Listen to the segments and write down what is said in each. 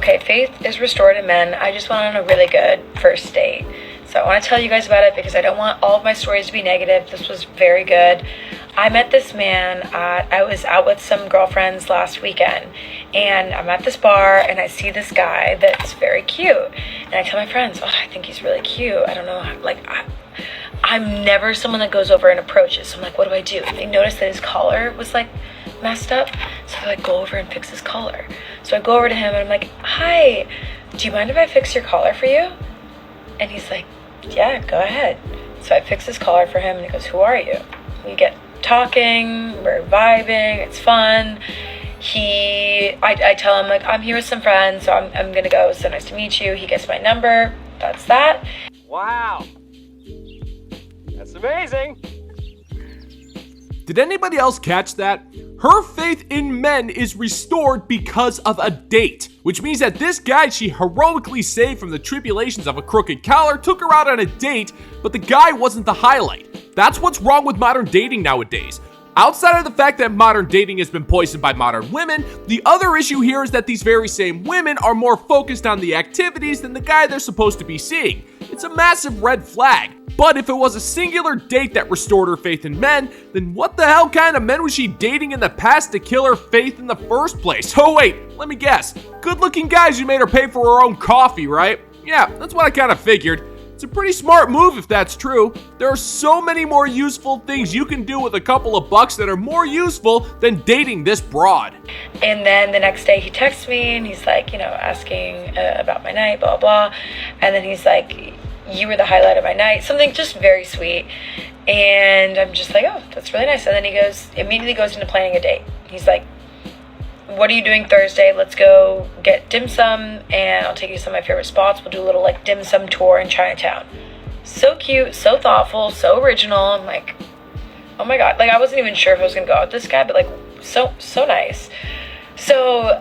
Okay, faith is restored in men. I just went on a really good first date. So I want to tell you guys about it because I don't want all of my stories to be negative. This was very good. I met this man I was out with some girlfriends last weekend, and I'm at this bar and I see this guy that's very cute. And I tell my friends, oh, I think he's really cute. I don't know, I'm never someone that goes over and approaches. So I'm like, what do I do? And they noticed that his collar was like messed up. So I like go over and fix his collar. So I go over to him and I'm like, hi, do you mind if I fix your collar for you? And he's like, yeah, go ahead. So I fix his collar for him and he goes, who are you? We get talking, we're vibing, it's fun. I tell him like, I'm here with some friends, so I'm gonna go, so nice to meet you. He gets my number, that's that. Wow, that's amazing. Did anybody else catch that? Her faith in men is restored because of a date, which means that this guy she heroically saved from the tribulations of a crooked collar took her out on a date, but the guy wasn't the highlight. That's what's wrong with modern dating nowadays. Outside of the fact that modern dating has been poisoned by modern women, the other issue here is that these very same women are more focused on the activities than the guy they're supposed to be seeing. It's a massive red flag. But if it was a singular date that restored her faith in men, then what the hell kind of men was she dating in the past to kill her faith in the first place? Oh wait, let me guess. Good-looking guys who made her pay for her own coffee, right? Yeah, that's what I kind of figured. It's a pretty smart move if that's true. There are so many more useful things you can do with a couple of bucks that are more useful than dating this broad. And then the next day he texts me and he's like, asking about my night, blah, blah. And then he's like, you were the highlight of my night. Something just very sweet. And I'm just like, oh, that's really nice. And then he immediately goes into planning a date. He's like, what are you doing Thursday? Let's go get dim sum and I'll take you to some of my favorite spots. We'll do a little like dim sum tour in Chinatown. So cute, so thoughtful, so original. I'm like, oh my God. Like I wasn't even sure if I was gonna go out with this guy, but like so nice. So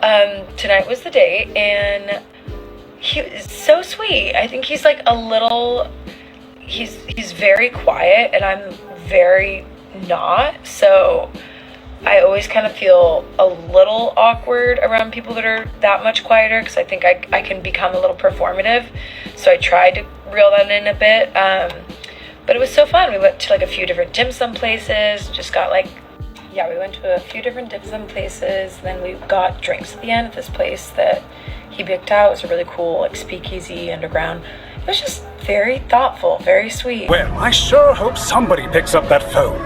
tonight was the date and he is so sweet. I think he's like he's very quiet and I'm very not. So I always kind of feel a little awkward around people that are that much quieter because I think I can become a little performative. So I tried to reel that in a bit. But it was so fun. We went to like a few different dim sum places. We went to a few different dim sum places. Then we got drinks at the end at this place that he picked out. It was a really cool like speakeasy underground. It was just very thoughtful, very sweet. Well, I sure hope somebody picks up that phone.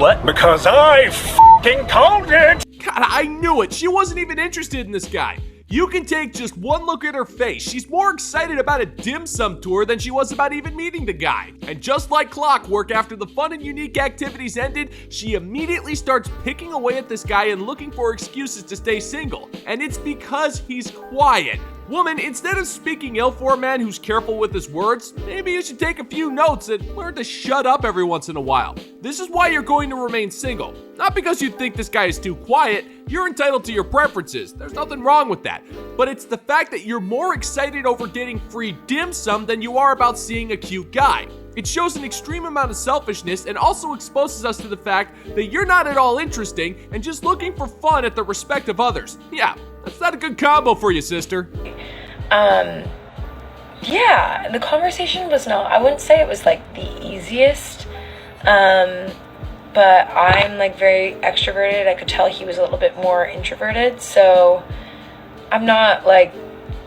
What? Because I f***ing called it! God, I knew it. She wasn't even interested in this guy. You can take just one look at her face. She's more excited about a dim sum tour than she was about even meeting the guy. And just like clockwork, after the fun and unique activities ended, she immediately starts picking away at this guy and looking for excuses to stay single. And it's because he's quiet. Woman, instead of speaking ill for a man who's careful with his words, maybe you should take a few notes and learn to shut up every once in a while. This is why you're going to remain single. Not because you think this guy is too quiet. You're entitled to your preferences. There's nothing wrong with that. But it's the fact that you're more excited over getting free dim sum than you are about seeing a cute guy. It shows an extreme amount of selfishness and also exposes us to the fact that you're not at all interesting and just looking for fun at the respect of others. Yeah, that's not a good combo for you, sister. Yeah, the conversation was I wouldn't say it was like the easiest, but I'm like very extroverted. I could tell he was a little bit more introverted, so I'm not like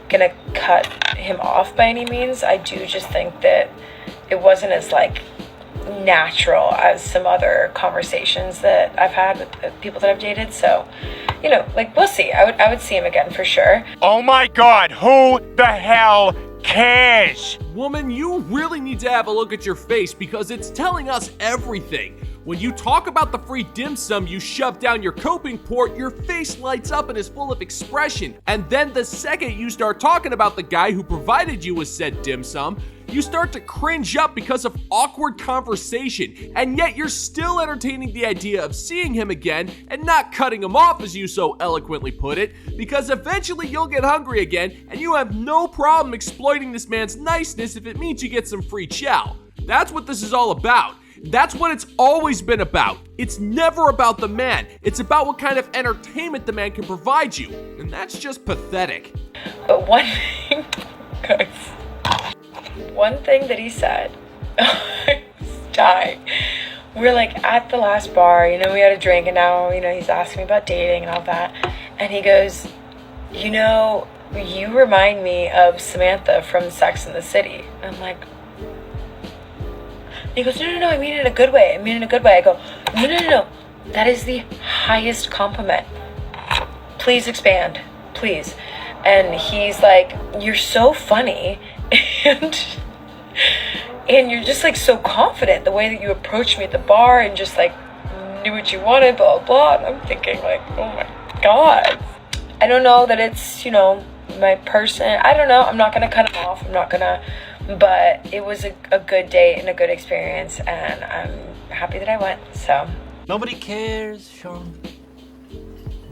gonna cut him off by any means. I do just think that it wasn't as like natural as some other conversations that I've had with people that I've dated. So, like we'll see. I would see him again for sure. Oh my God, who the hell cares? Woman, you really need to have a look at your face because it's telling us everything. When you talk about the free dim sum you shove down your coping port, your face lights up and is full of expression. And then the second you start talking about the guy who provided you with said dim sum, you start to cringe up because of awkward conversation, and yet you're still entertaining the idea of seeing him again and not cutting him off, as you so eloquently put it, because eventually you'll get hungry again and you have no problem exploiting this man's niceness if it means you get some free chow. That's what this is all about. That's what it's always been about. It's never about the man. It's about what kind of entertainment the man can provide you. And that's just pathetic. But one thing, guys, one thing that he said, I was dying. We're like at the last bar, we had a drink, and now, he's asking me about dating and all that. And he goes, you remind me of Samantha from Sex and the City. And I'm like, he goes, no, I mean it in a good way. I go, no. That is the highest compliment. Please expand, please. And he's like, you're so funny. And you're just like so confident the way that you approached me at the bar and just like knew what you wanted, blah, blah, blah. And I'm thinking like, oh my God. I don't know that it's, my person. I don't know. I'm not going to cut him off. But it was a good date and a good experience. And I'm happy that I went, so. Nobody cares, Sean.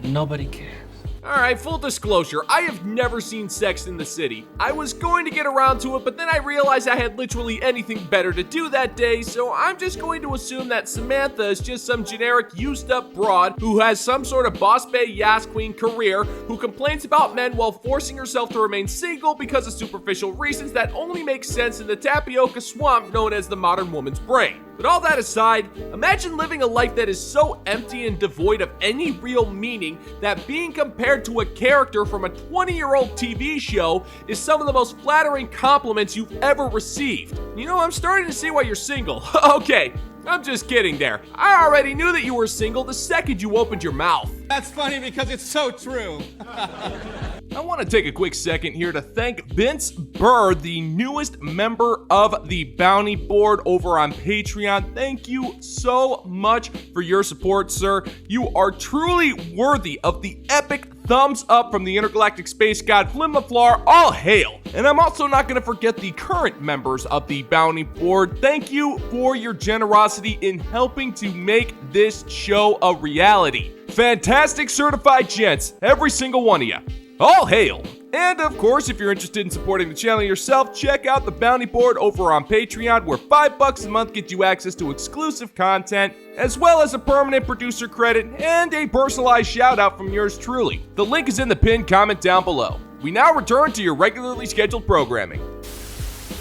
Nobody cares. Alright, full disclosure, I have never seen Sex in the City. I was going to get around to it, but then I realized I had literally anything better to do that day, so I'm just going to assume that Samantha is just some generic used-up broad who has some sort of boss bae yas queen career, who complains about men while forcing herself to remain single because of superficial reasons that only make sense in the tapioca swamp known as the modern woman's brain. But all that aside, imagine living a life that is so empty and devoid of any real meaning that being compared to a character from a 20-year-old TV show is some of the most flattering compliments you've ever received. I'm starting to see why you're single. Okay, I'm just kidding there. I already knew that you were single the second you opened your mouth. That's funny because it's so true. I want to take a quick second here to thank Vince Burr, the newest member of the Bounty Board over on Patreon. Thank you so much for your support, sir. You are truly worthy of the epic thumbs up from the intergalactic space god Flim LaFleur. All hail! And I'm also not going to forget the current members of the Bounty Board. Thank you for your generosity in helping to make this show a reality. Fantastic certified gents, every single one of you. All hail! And of course, if you're interested in supporting the channel yourself, check out the Bounty Board over on Patreon, where $5 a month gets you access to exclusive content, as well as a permanent producer credit and a personalized shout out from yours truly. The link is in the pinned comment down below. We now return to your regularly scheduled programming.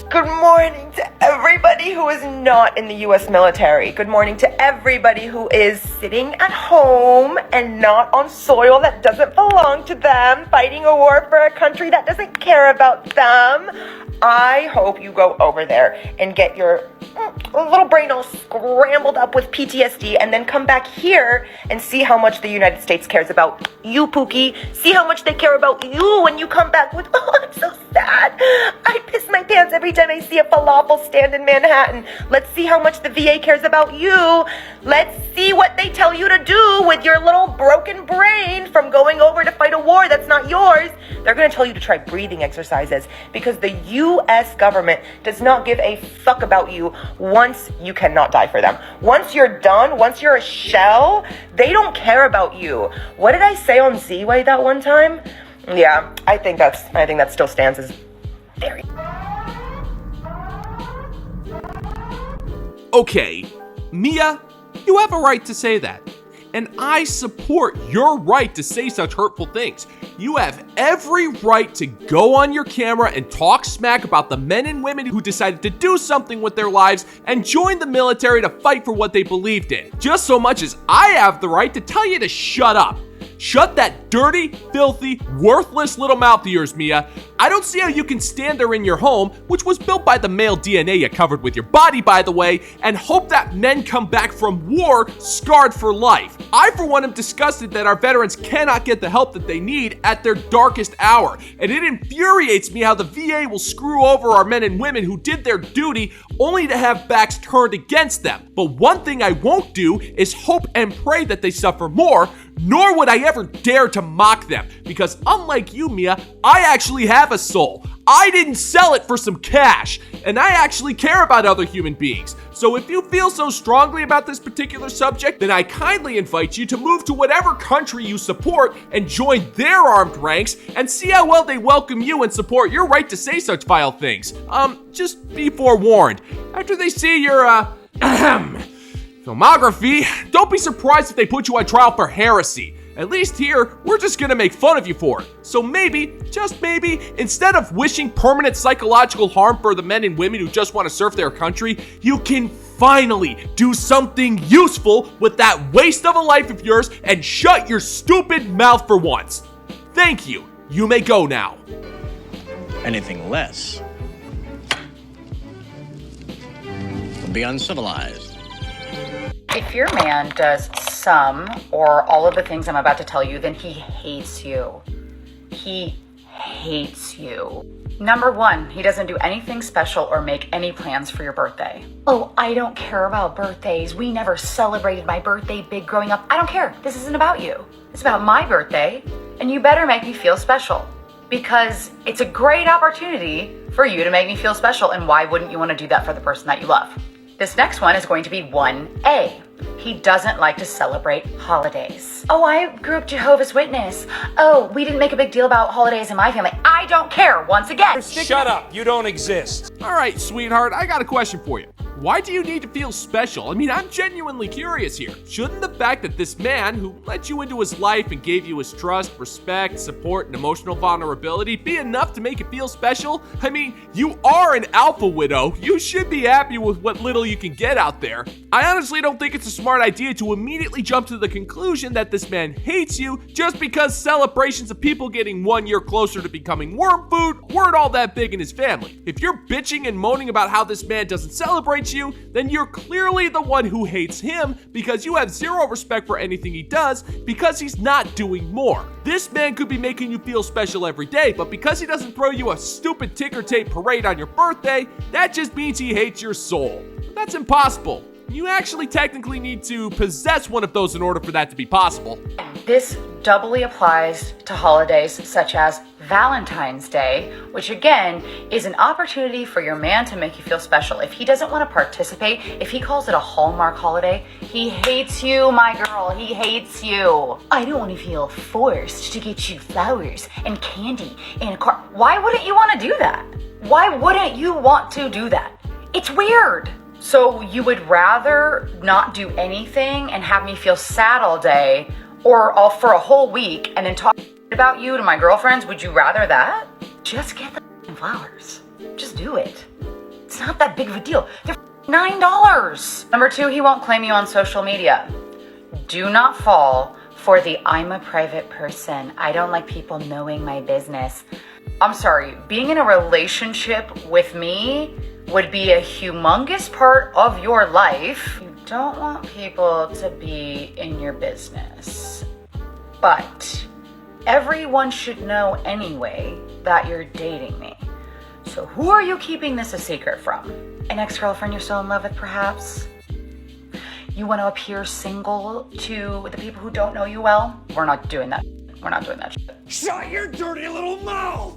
Good morning to everybody who is not in the U.S. military. Good morning to everybody who is sitting at home and not on soil that doesn't belong to them, fighting a war for a country that doesn't care about them. I hope you go over there and get your little brain all scrambled up with PTSD and then come back here and see how much the United States cares about you, Pookie. See how much they care about you when you come back with, oh, I'm so sad. I piss my pants every time I see a falafel stand in Manhattan. Let's see how much the VA cares about you. Let's see what they tell you to do with your little broken brain from going over to fight a war that's not yours. They're going to tell you to try breathing exercises because the U.S. government does not give a fuck about you once you cannot die for them. Once you're done, once you're a shell, they don't care about you. What did I say on Z-Way that one time? Yeah, I think that still stands as very... Okay, Mia, you have a right to say that. And I support your right to say such hurtful things. You have every right to go on your camera and talk smack about the men and women who decided to do something with their lives and join the military to fight for what they believed in. Just so much as I have the right to tell you to shut up. Shut that dirty, filthy, worthless little mouth of yours, Mia. I don't see how you can stand there in your home, which was built by the male DNA you covered with your body, by the way, and hope that men come back from war scarred for life. I, for one, am disgusted that our veterans cannot get the help that they need at their darkest hour, and it infuriates me how the VA will screw over our men and women who did their duty only to have backs turned against them. But one thing I won't do is hope and pray that they suffer more, nor would I ever dare to mock them, because unlike you, Mia, I actually have a soul. I didn't sell it for some cash, and I actually care about other human beings. So if you feel so strongly about this particular subject, then I kindly invite you to move to whatever country you support and join their armed ranks and see how well they welcome you and support your right to say such vile things. Just be forewarned. After they see your, filmography, don't be surprised if they put you on trial for heresy. At least here, we're just gonna make fun of you for it. So maybe, just maybe, instead of wishing permanent psychological harm for the men and women who just want to serve their country, you can finally do something useful with that waste of a life of yours and shut your stupid mouth for once. Thank you. You may go now. Anything less would be uncivilized. If your man does some or all of the things I'm about to tell you, then he hates you. He hates you. Number one, he doesn't do anything special or make any plans for your birthday. Oh, I don't care about birthdays. We never celebrated my birthday big growing up. I don't care. This isn't about you. It's about my birthday, and you better make me feel special because it's a great opportunity for you to make me feel special, and why wouldn't you want to do that for the person that you love? This next one is going to be 1A. He doesn't like to celebrate holidays. Oh, I grew up Jehovah's Witness. Oh, we didn't make a big deal about holidays in my family. I don't care, once again. Shut up, you don't exist. All right, sweetheart, I got a question for you. Why do you need to feel special? I mean, I'm genuinely curious here. Shouldn't the fact that this man who let you into his life and gave you his trust, respect, support, and emotional vulnerability be enough to make you feel special? I mean, you are an alpha widow. You should be happy with what little you can get out there. I honestly don't think it's a smart idea to immediately jump to the conclusion that this man hates you just because celebrations of people getting 1 year closer to becoming worm food weren't all that big in his family. If you're bitching and moaning about how this man doesn't celebrate you, then you're clearly the one who hates him because you have zero respect for anything he does because he's not doing more. This man could be making you feel special every day, but because he doesn't throw you a stupid ticker tape parade on your birthday, that just means he hates your soul. That's impossible. You actually technically need to possess one of those in order for that to be possible. This doubly applies to holidays such as Valentine's Day, which again is an opportunity for your man to make you feel special. If he doesn't want to participate, if he calls it a Hallmark holiday, he hates you, my girl. He hates you. I don't want to feel forced to get you flowers and candy and a car. Why wouldn't you want to do that? Why wouldn't you want to do that? It's weird. So you would rather not do anything and have me feel sad all day or all for a whole week and then talk about you to my girlfriends? Would you rather that? Just get the flowers. Just do it. It's not that big of a deal. They're $9. Number two, he won't claim you on social media. Do not fall for the I'm a private person. I don't like people knowing my business. I'm sorry, being in a relationship with me would be a humongous part of your life. You don't want people to be in your business. But everyone should know anyway that you're dating me. So who are you keeping this a secret from? An ex-girlfriend you're still in love with, perhaps? You want to appear single to the people who don't know you well? We're not doing that. We're not doing that shit. Shut your dirty little mouth!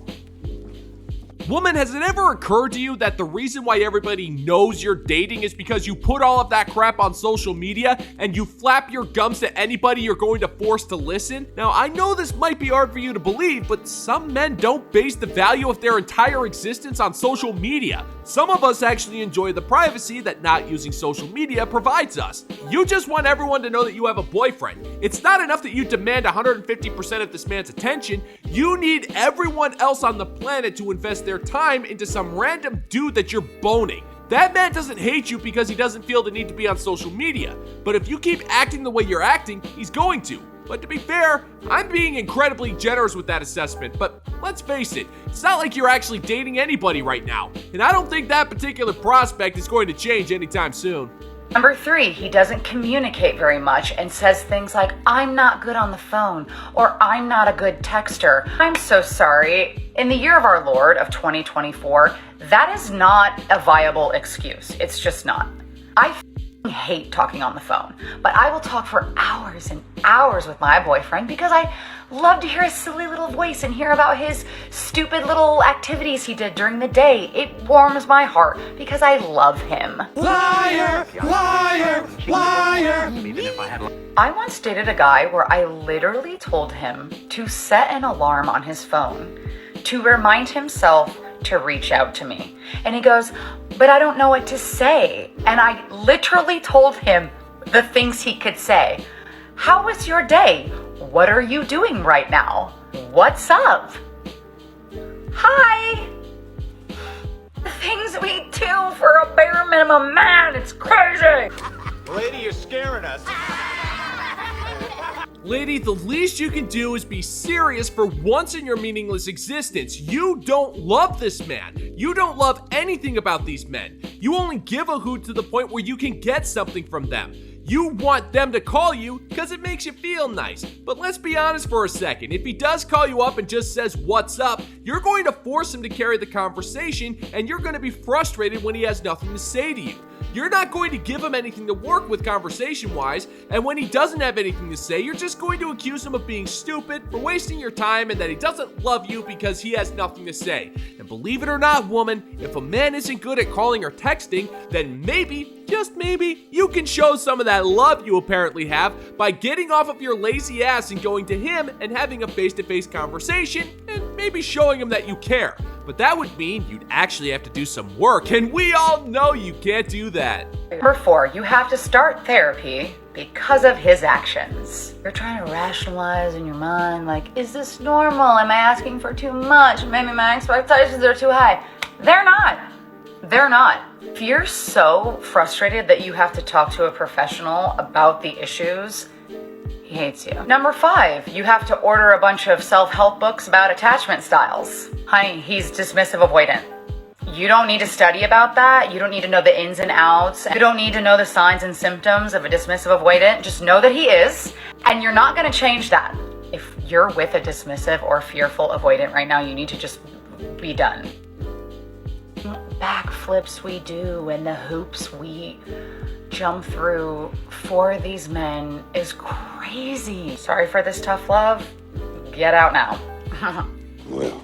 Woman, has it ever occurred to you that the reason why everybody knows you're dating is because you put all of that crap on social media and you flap your gums to anybody you're going to force to listen? Now, I know this might be hard for you to believe, but some men don't base the value of their entire existence on social media. Some of us actually enjoy the privacy that not using social media provides us. You just want everyone to know that you have a boyfriend. It's not enough that you demand 150% of this man's attention. You need everyone else on the planet to invest their time into some random dude that you're boning. That man doesn't hate you because he doesn't feel the need to be on social media. But if you keep acting the way you're acting, he's going to. But to be fair, I'm being incredibly generous with that assessment, but let's face it, it's not like you're actually dating anybody right now, and I don't think that particular prospect is going to change anytime soon. Number three, he doesn't communicate very much and says things like, I'm not good on the phone, or I'm not a good texter. I'm so sorry. In the year of our Lord of 2024, that is not a viable excuse. It's just not. I hate talking on the phone, but I will talk for hours and hours with my boyfriend because I love to hear his silly little voice and hear about his stupid little activities he did during the day. It warms my heart because I love him. Liar, liar, liar. I once dated a guy where I literally told him to set an alarm on his phone to remind himself to reach out to me. And he goes, but I don't know what to say. And I literally told him the things he could say. How was your day? What are you doing right now? What's up? Hi! The things we do for a bare minimum man, it's crazy! Lady, you're scaring us. Lady, the least you can do is be serious for once in your meaningless existence. You don't love this man. You don't love anything about these men. You only give a hoot to the point where you can get something from them. You want them to call you because it makes you feel nice. But let's be honest for a second. If he does call you up and just says, "What's up?" you're going to force him to carry the conversation, and you're going to be frustrated when he has nothing to say to you. You're not going to give him anything to work with conversation-wise, and when he doesn't have anything to say, you're just going to accuse him of being stupid, for wasting your time, and that he doesn't love you because he has nothing to say. And believe it or not, woman, if a man isn't good at calling or texting, then maybe, just maybe, you can show some of that love you apparently have by getting off of your lazy ass and going to him and having a face-to-face conversation, and maybe showing him that you care. But that would mean you'd actually have to do some work, and we all know you can't do that. Number 4, you have to start therapy because of his actions. You're trying to rationalize in your mind, like, is this normal? Am I asking for too much? Maybe my expectations are too high. They're not. They're not. If you're so frustrated that you have to talk to a professional about the issues, he hates you. Number 5, you have to order a bunch of self-help books about attachment styles. Honey, he's dismissive avoidant. You don't need to study about that. You don't need to know the ins and outs. You don't need to know the signs and symptoms of a dismissive avoidant. Just know that he is, and you're not going to change that. If you're with a dismissive or fearful avoidant right now, you need to just be done. Backflips we do and the hoops we jump through for these men is crazy. Sorry for this tough love. Get out now. Well,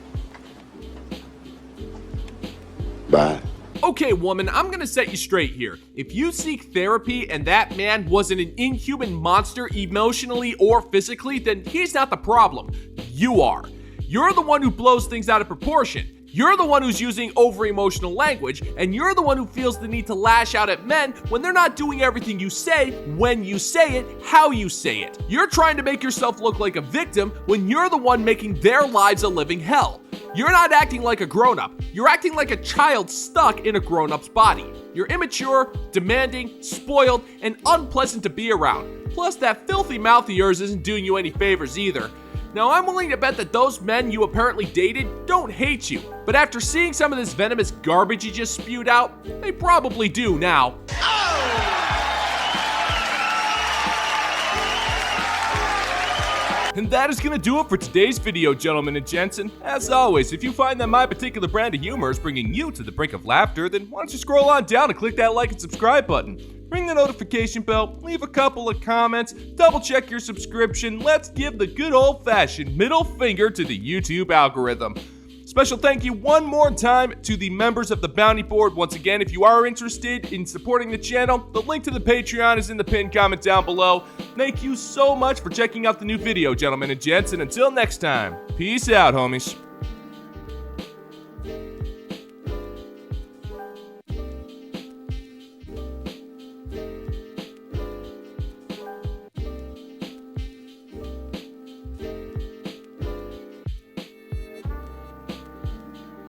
bye. Okay, woman, I'm gonna set you straight here. If you seek therapy and that man wasn't an inhuman monster emotionally or physically, then he's not the problem. You are. You're the one who blows things out of proportion. You're the one who's using over-emotional language, and you're the one who feels the need to lash out at men when they're not doing everything you say, when you say it, how you say it. You're trying to make yourself look like a victim when you're the one making their lives a living hell. You're not acting like a grown-up. You're acting like a child stuck in a grown-up's body. You're immature, demanding, spoiled, and unpleasant to be around. Plus, that filthy mouth of yours isn't doing you any favors either. Now, I'm willing to bet that those men you apparently dated don't hate you, but after seeing some of this venomous garbage you just spewed out, they probably do now. And that is gonna do it for today's video, gentlemen and gents. And as always, if you find that my particular brand of humor is bringing you to the brink of laughter, then why don't you scroll on down and click that like and subscribe button. Ring the notification bell, leave a couple of comments, double check your subscription. Let's give the good old-fashioned middle finger to the YouTube algorithm. Special thank you one more time to the members of the Bounty Board. Once again, if you are interested in supporting the channel, the link to the Patreon is in the pinned comment down below. Thank you so much for checking out the new video, gentlemen and gents, and until next time, peace out, homies.